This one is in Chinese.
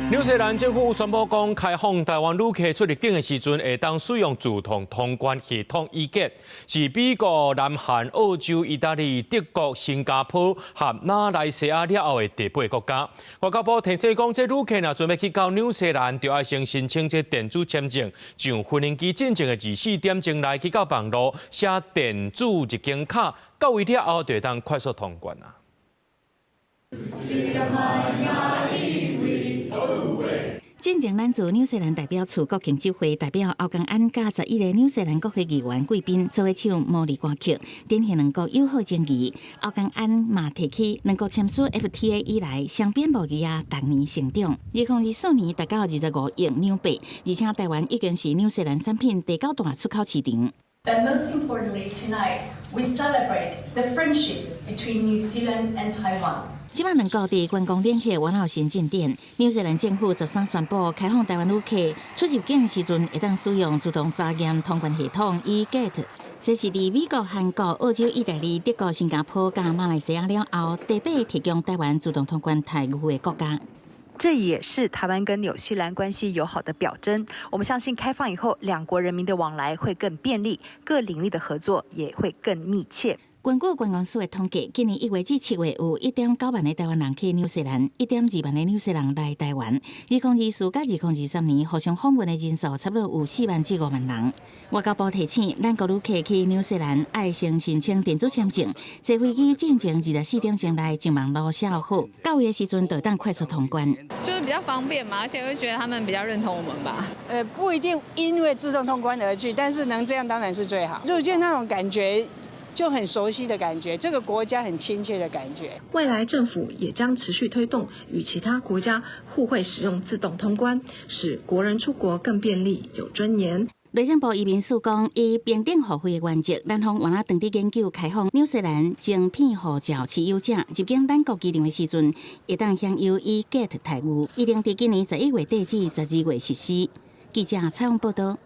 纽西兰政府宣布讲，开放台湾旅客出入境的时阵，会当使用自动通关系统E-Gate，是美国、南韩、澳洲、意大利、德国、新加坡和马来西亚了后的第8个国家。外交部提醒讲，这旅客若准备去到纽西兰，就要先申请这电子签证，上婚姻期进前的24点钟内去到网络写电子入境卡，到位了后就会当快速通关啊。 进前咱自纽西兰代表处国庆酒会代表欧江安甲11个纽西兰国会议员贵宾做伙唱茉莉歌曲，展现两国友好情谊。欧江安嘛提起两国签署 FTA 以来双边贸易逐年成长，2024年达到25亿纽币，而且台湾已经是纽西兰产品第9大出口市场。 But most importantly, tonight we celebrate the friendship between New Zealand and Taiwan. 即摆两国伫观光联合完后新进展，纽西兰政府13宣布开放台湾旅客出入境时阵，会当使用自动查验通关系统 E-Gate。这是伫美国、韩国、澳洲、意大利、德国、新加坡加马来西亚了后，第8提供台湾自动通关台语的国家。 这也是台湾跟纽西兰关系友好的表征。我们相信开放以后，两国人民的往来会更便利，各领域的合作也会更密切。 根据观光署的统计，今年1月至7月有1.9万的台湾人去纽西兰，1.2万的纽西兰来台湾。2024甲2023年互相访问的人数差不多有4万至5万人。外交部提醒，咱国旅客去纽西兰爱先申请电子签证，坐飞机进前24点钟内上网络写好，到位的时阵就当快速通关。就是比较方便嘛，而且会觉得他们比较认同我们吧。不一定因为自动通关而去，但是能这样当然是最好。入境那种感觉。 就很熟悉的感觉，这个国家很亲切的感觉。未来政府也将持续推动与其他国家互惠使用自动通关，使国人出国更便利、有尊严。内政部移民署讲，以平等互惠的原则，咱方原来当地研究开放纽西兰晶片护照持有者入境咱国机场的时阵，会当享有E-Gate台语，一定伫今年11月底至12月实施。记者采访报道。